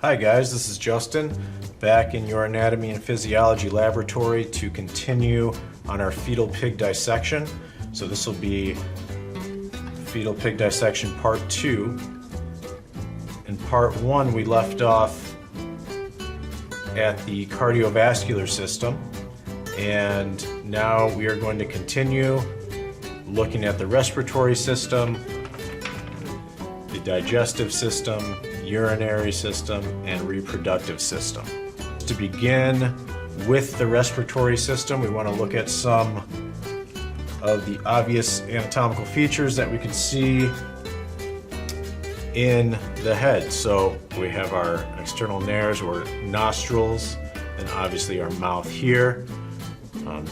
Hi guys, this is Justin, back in your anatomy and physiology laboratory to continue on our fetal pig dissection. So this will be fetal pig dissection part 2. In part 1 we left off at the cardiovascular system, and now we are going to continue looking at the respiratory system, the digestive system, urinary system, and reproductive system. To begin with the respiratory system, we want to look at some of the obvious anatomical features that we can see in the head. So we have our external nares or nostrils, and obviously our mouth here.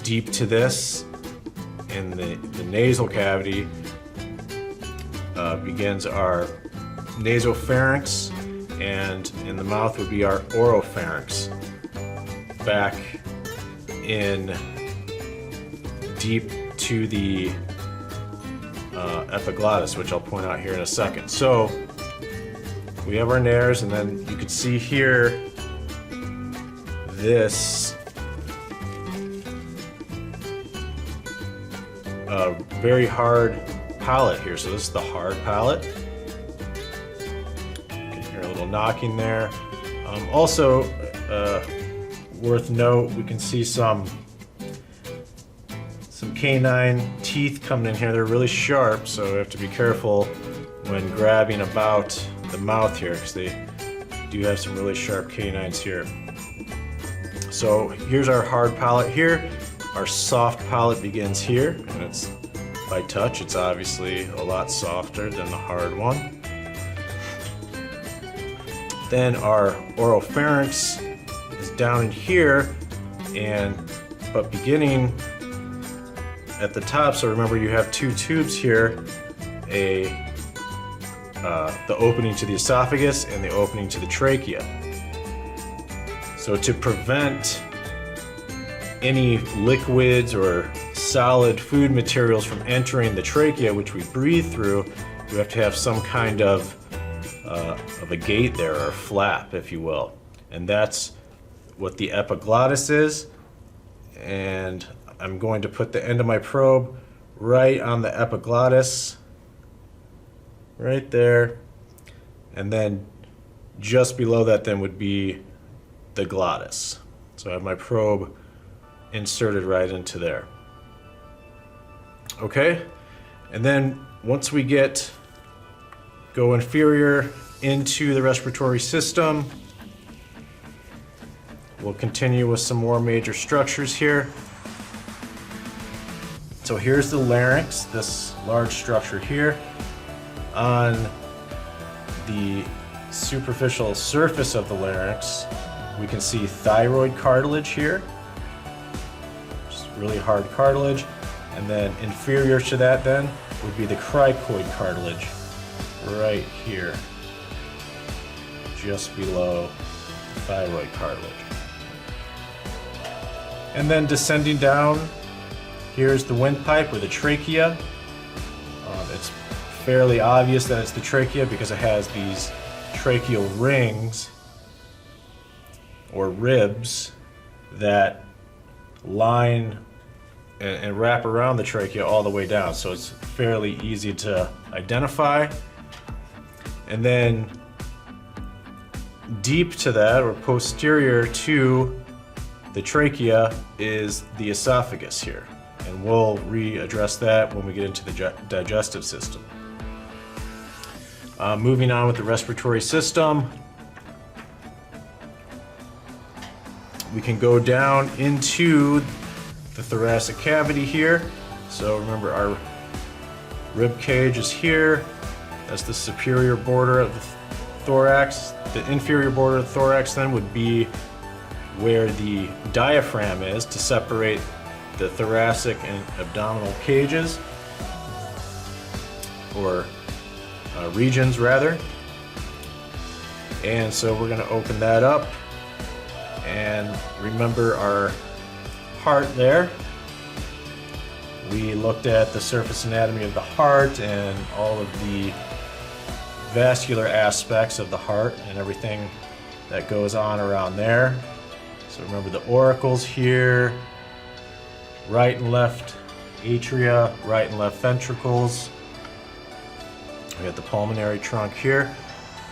Deep to this, in the nasal cavity, begins our nasopharynx, and in the mouth would be our oropharynx. Back in deep to the epiglottis, which I'll point out here in a second. So we have our nares, and then you can see here this very hard palate here. So this is the hard palate. You can hear a little knocking there. Also, worth note, we can see some canine teeth coming in here. They're really sharp, so we have to be careful when grabbing about the mouth here, because they do have some really sharp canines here. So here's our hard palate here. Our soft palate begins here, and it's by touch. It's obviously a lot softer than the hard one. Then our oropharynx is down in here, but beginning at the top. So remember, you have two tubes here, the opening to the esophagus and the opening to the trachea. So to prevent any liquids or solid food materials from entering the trachea, which we breathe through, we have to have some kind of a gate there, or a flap, if you will. And that's what the epiglottis is. And I'm going to put the end of my probe right on the epiglottis, right there. And then just below that then would be the glottis. So I have my probe inserted right into there. Okay, and then once we go inferior into the respiratory system, we'll continue with some more major structures here. So here's the larynx, this large structure here. On the superficial surface of the larynx, we can see thyroid cartilage here, just really hard cartilage. And then inferior to that then would be the cricoid cartilage right here, just below the thyroid cartilage. And then descending down, here's the windpipe, or the trachea. It's fairly obvious that it's the trachea because it has these tracheal rings or ribs that line and wrap around the trachea all the way down, so it's fairly easy to identify. And then deep to that, or posterior to the trachea, is the esophagus here, and we'll readdress that when we get into the digestive system. Moving on with the respiratory system, we can go down into the thoracic cavity here. So remember, our rib cage is here. That's the superior border of the thorax. The inferior border of the thorax then would be where the diaphragm is, to separate the thoracic and abdominal cages, or regions rather. And so we're going to open that up, and remember our heart there. We looked at the surface anatomy of the heart and all of the vascular aspects of the heart and everything that goes on around there. So remember the auricles here, right and left atria, right and left ventricles. We got the pulmonary trunk here.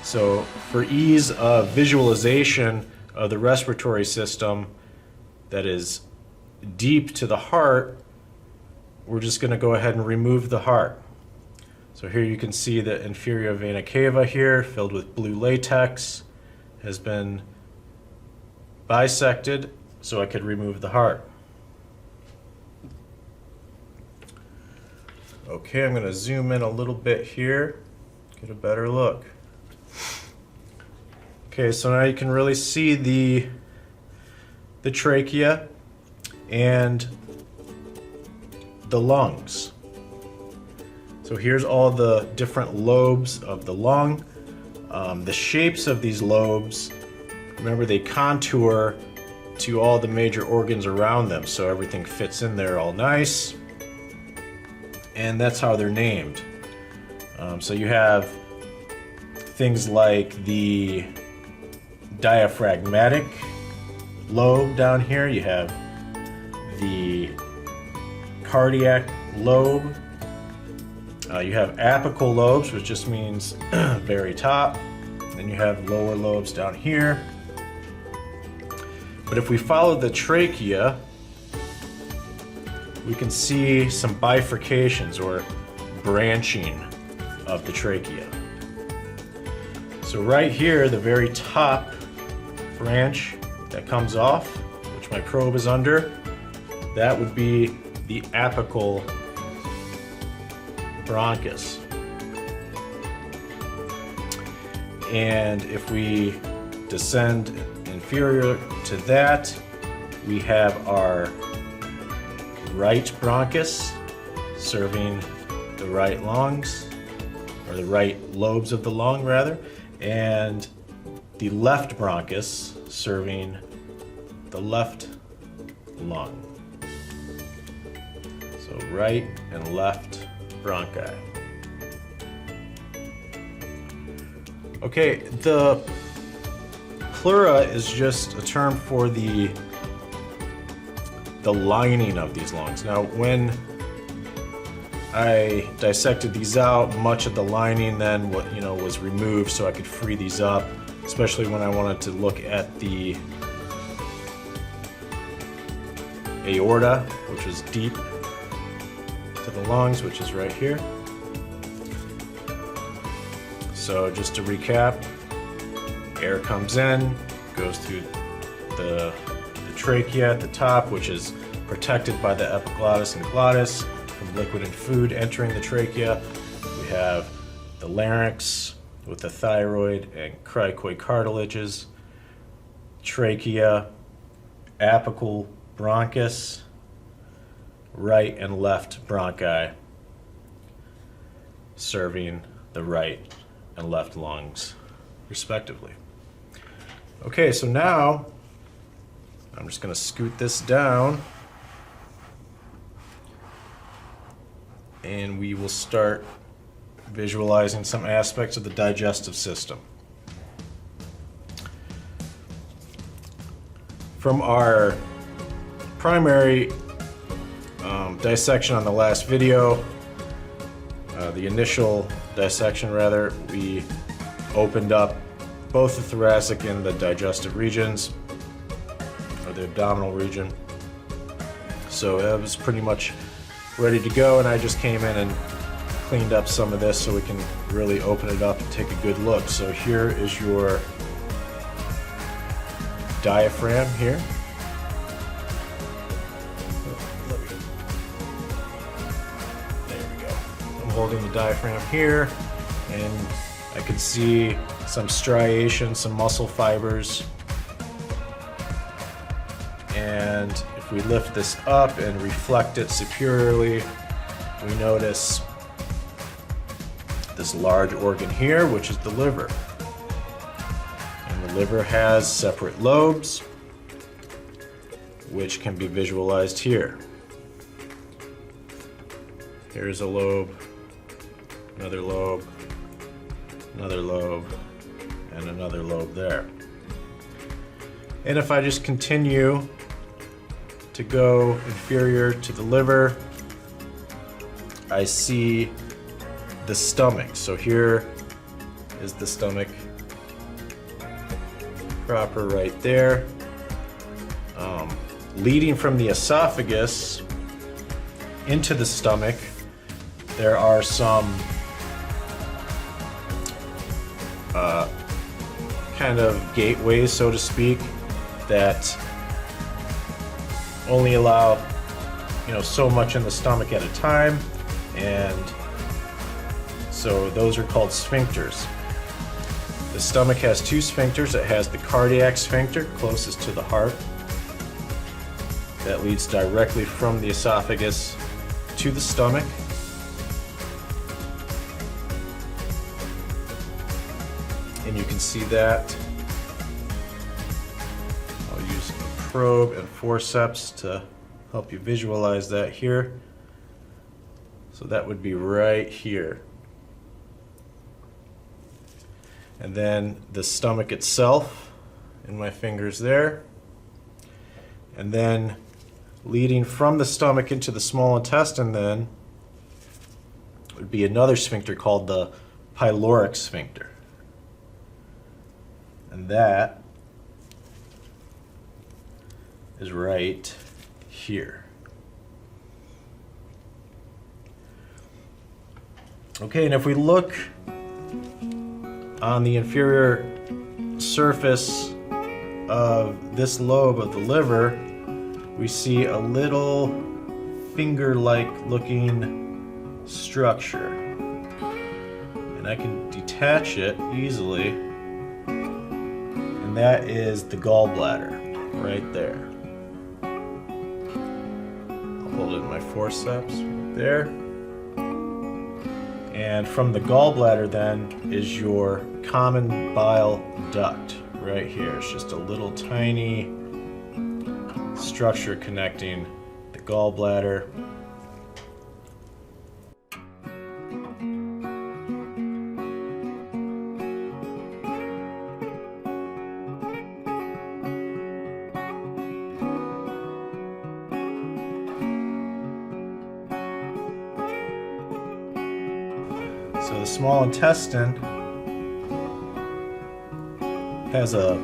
So for ease of visualization of the respiratory system that is deep to the heart, we're just going to go ahead and remove the heart. So here you can see the inferior vena cava here, filled with blue latex, has been bisected so I could remove the heart. Okay, I'm going to zoom in a little bit here, get a better look. Okay, so now you can really see the trachea and the lungs. So here's all the different lobes of the lung. The shapes of these lobes, remember they contour to all the major organs around them, so everything fits in there all nice. And that's how they're named. So you have things like the diaphragmatic lobe down here, you have the cardiac lobe, you have apical lobes, which just means very top, then you have lower lobes down here. But if we follow the trachea, we can see some bifurcations or branching of the trachea. So right here, the very top branch that comes off, which my probe is under, that would be the apical bronchus. And if we descend inferior to that, we have our right bronchus serving the right lungs, or the right lobes of the lung rather, and the left bronchus serving the left lung. So right and left bronchi. Okay, the pleura is just a term for the lining of these lungs. Now, when I dissected these out, much of the lining then was removed so I could free these up, especially when I wanted to look at the aorta, which is deep to the lungs, which is right here. So just to recap, air comes in, goes through the trachea at the top, which is protected by the epiglottis and glottis from liquid and food entering the trachea. We have the larynx with the thyroid and cricoid cartilages, trachea, apical bronchus, right and left bronchi serving the right and left lungs respectively. Okay, so now I'm just going to scoot this down and we will start visualizing some aspects of the digestive system. From our primary dissection on the last video, the initial dissection rather, we opened up both the thoracic and the digestive regions, or the abdominal region. So that was pretty much ready to go, and I just came in and cleaned up some of this so we can really open it up and take a good look. So here is your diaphragm here. There we go. I'm holding the diaphragm here, and I can see some striation, some muscle fibers. And if we lift this up and reflect it superiorly, we notice this large organ here, which is the liver. And the liver has separate lobes, which can be visualized here. Here's a lobe, another lobe, another lobe, and another lobe there. And if I just continue to go inferior to the liver, I see the stomach. So here is the stomach proper right there. Leading from the esophagus into the stomach, there are some kind of gateways, so to speak, that only allow so much in the stomach at a time, and so those are called sphincters. The stomach has two sphincters. It has the cardiac sphincter closest to the heart that leads directly from the esophagus to the stomach. And you can see that. I'll use a probe and forceps to help you visualize that here. So that would be right here. And then the stomach itself, in my fingers there. And then leading from the stomach into the small intestine then would be another sphincter called the pyloric sphincter. And that is right here. Okay, and if we look on the inferior surface of this lobe of the liver, we see a little finger-like looking structure. And I can detach it easily. And that is the gallbladder right there. I'll hold it in my forceps right there. And from the gallbladder then is your common bile duct right here. It's just a little tiny structure connecting the gallbladder So the small intestine has a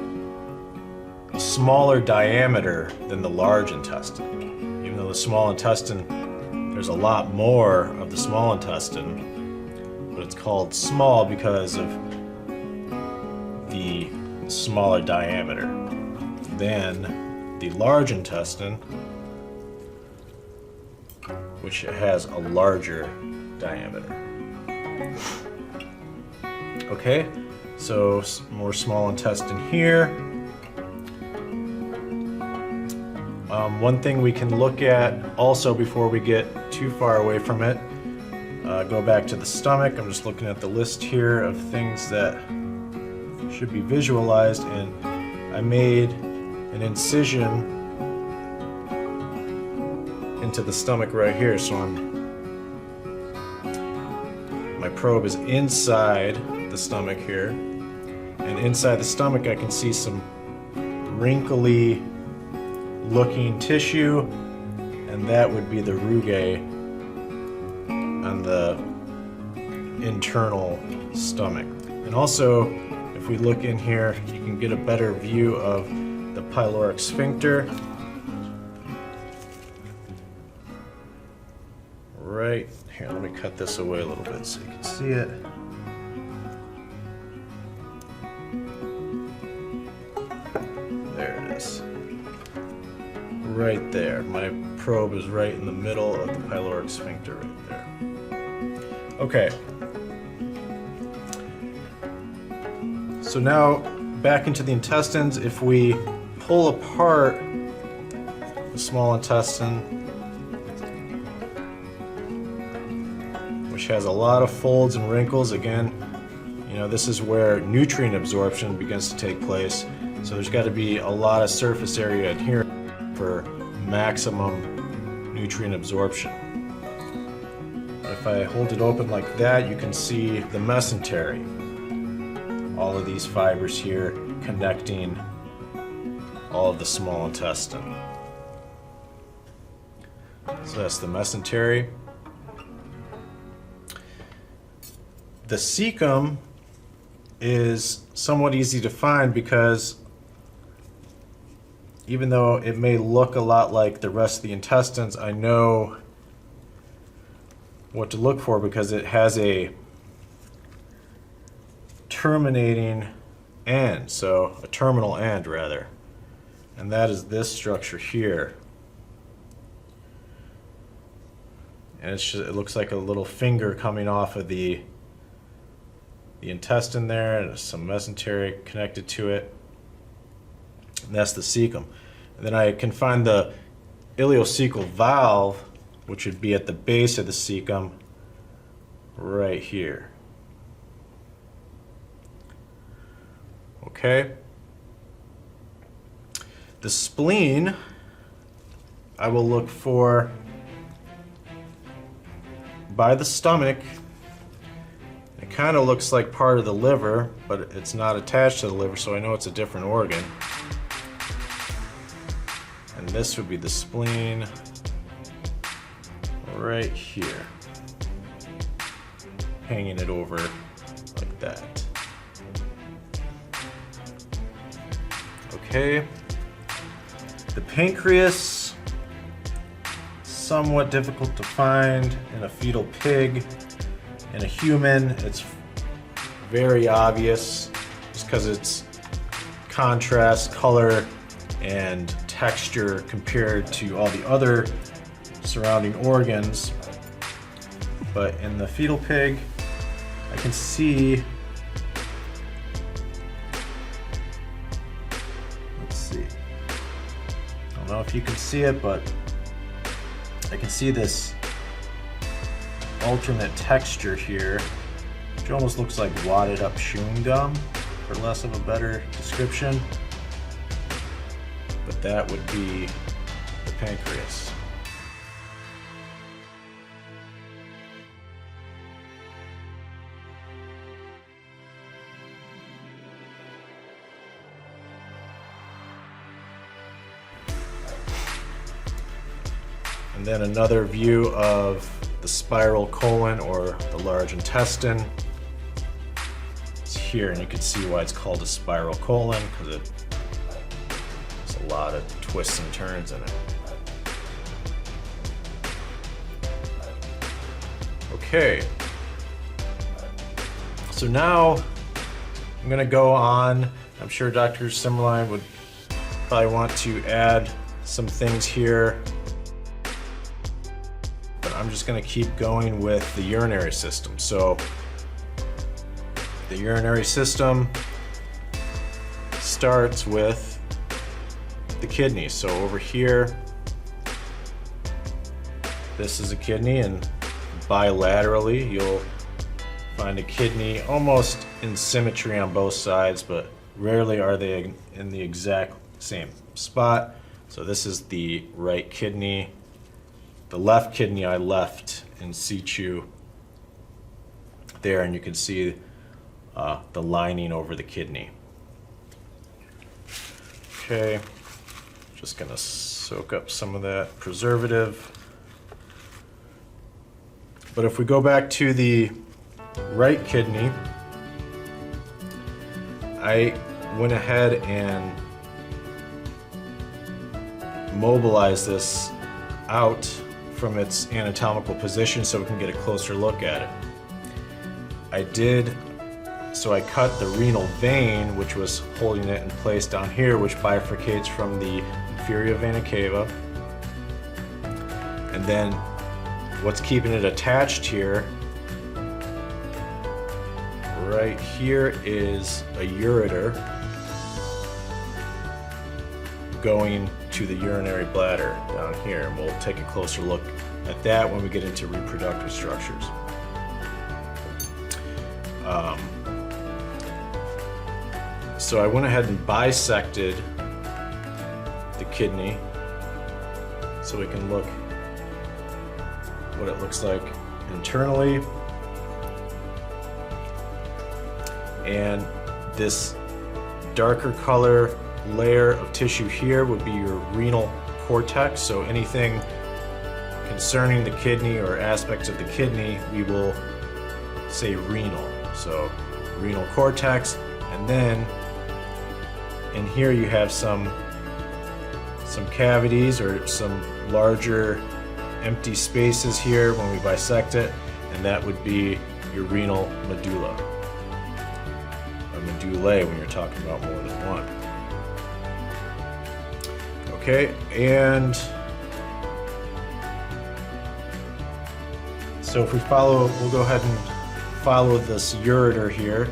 smaller diameter than the large intestine. Even though the small intestine, there's a lot more of the small intestine, but it's called small because of the smaller diameter than the large intestine, which has a larger diameter. Okay, so more small intestine here. One thing we can look at also before we get too far away from it, go back to the stomach. I'm just looking at the list here of things that should be visualized, and I made an incision into the stomach right here. So my probe is inside the stomach here, and inside the stomach I can see some wrinkly looking tissue, and that would be the rugae on the internal stomach. And also, if we look in here, you can get a better view of the pyloric sphincter. Right here, let me cut this away a little bit so you can see it. There it is. Right there. My probe is right in the middle of the pyloric sphincter right there. Okay. So now back into the intestines. If we pull apart the small intestine, which has a lot of folds and wrinkles, again, this is where nutrient absorption begins to take place. So there's got to be a lot of surface area adherent for maximum nutrient absorption. If I hold it open like that, you can see the mesentery. All of these fibers here connecting all of the small intestine. So that's the mesentery. The cecum is somewhat easy to find because even though it may look a lot like the rest of the intestines, I know what to look for because it has a terminating end, so a terminal end rather, and that is this structure here. And it looks like a little finger coming off of the intestine there, and some mesentery connected to it. And that's the cecum. And then I can find the ileocecal valve, which would be at the base of the cecum right here. Okay. The spleen, I will look for by the stomach. It kind of looks like part of the liver, but it's not attached to the liver, so I know it's a different organ. And this would be the spleen right here, hanging it over like that. Okay. The pancreas, somewhat difficult to find in a fetal pig. In a human, it's very obvious just because it's contrast, color, and texture compared to all the other surrounding organs. But in the fetal pig, I can see, let's see, I don't know if you can see it, but I can see this alternate texture here, which almost looks like wadded up chewing gum, for less of a better description. But that would be the pancreas. And then another view of the spiral colon, or the large intestine. It's here, and you can see why it's called a spiral colon, because there's a lot of twists and turns in it. Okay, so now I'm going to go on. I'm sure Dr. Simmerlein would probably want to add some things here. I'm just going to keep going with the urinary system. So the urinary system starts with the kidney. So over here, this is a kidney, and bilaterally you'll find a kidney almost in symmetry on both sides, but rarely are they in the exact same spot. So this is the right kidney. The left kidney I left in situ there, and you can see the lining over the kidney. Okay, just gonna soak up some of that preservative. But if we go back to the right kidney, I went ahead and mobilized this out from its anatomical position so we can get a closer look at it. So I cut the renal vein, which was holding it in place down here, which bifurcates from the inferior vena cava. And then what's keeping it attached here, right here, is a ureter going to the urinary bladder down here, and we'll take a closer look at that when we get into reproductive structures. So I went ahead and bisected the kidney so we can look what it looks like internally. And this darker color layer of tissue here would be your renal cortex. So anything concerning the kidney or aspects of the kidney, we will say renal. So renal cortex, and then in here you have some cavities or some larger empty spaces here when we bisect it, and that would be your renal medulla, or medullae when you're talking about more than one. Okay, and so if we follow, we'll go ahead and follow this ureter here,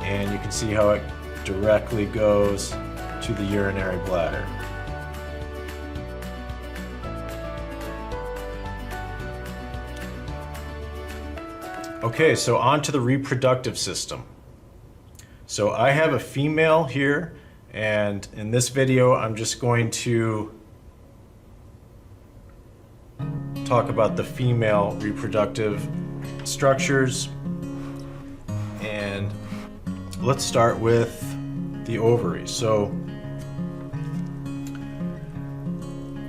and you can see how it directly goes to the urinary bladder. Okay, so on to the reproductive system. So I have a female here, and in this video I'm just going to talk about the female reproductive structures, and let's start with the ovaries. So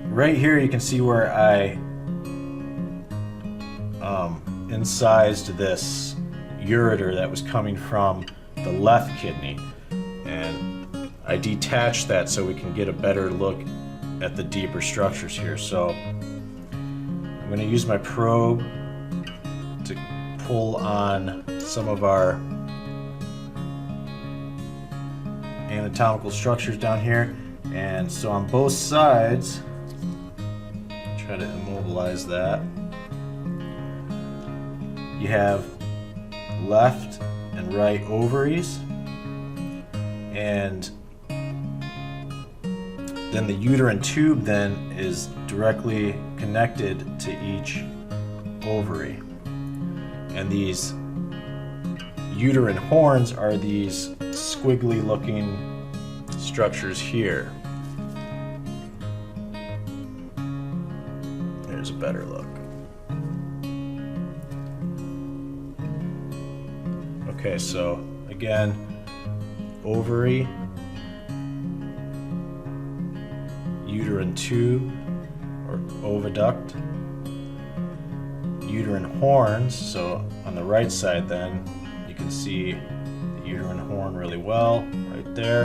right here you can see where I incised this ureter that was coming from the left kidney, and I detached that so we can get a better look at the deeper structures here. So I'm going to use my probe to pull on some of our anatomical structures down here, and so on both sides, try to immobilize that. You have left and right ovaries, and then the uterine tube then is directly connected to each ovary, and these uterine horns are these squiggly looking structures here. Here's a better look. Okay, so again, ovary, uterine tube or oviduct, uterine horns. So on the right side then, you can see the uterine horn really well right there.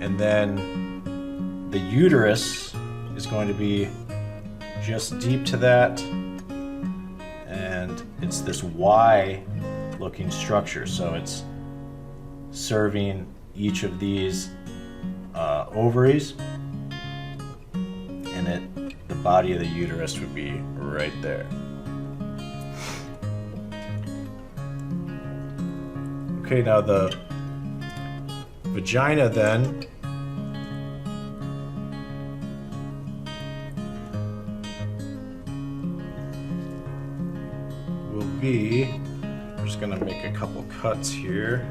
And then the uterus is going to be just deep to that, and it's this Y looking structure, so it's serving each of these ovaries, and the body of the uterus would be right there. Okay, now the vagina then will be, I'm just going to make a couple cuts here.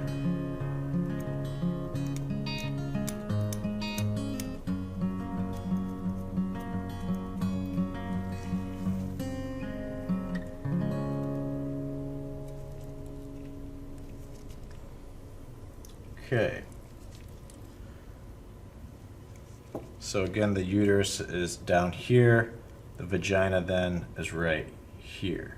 Okay. So again, the uterus is down here, the vagina then is right here.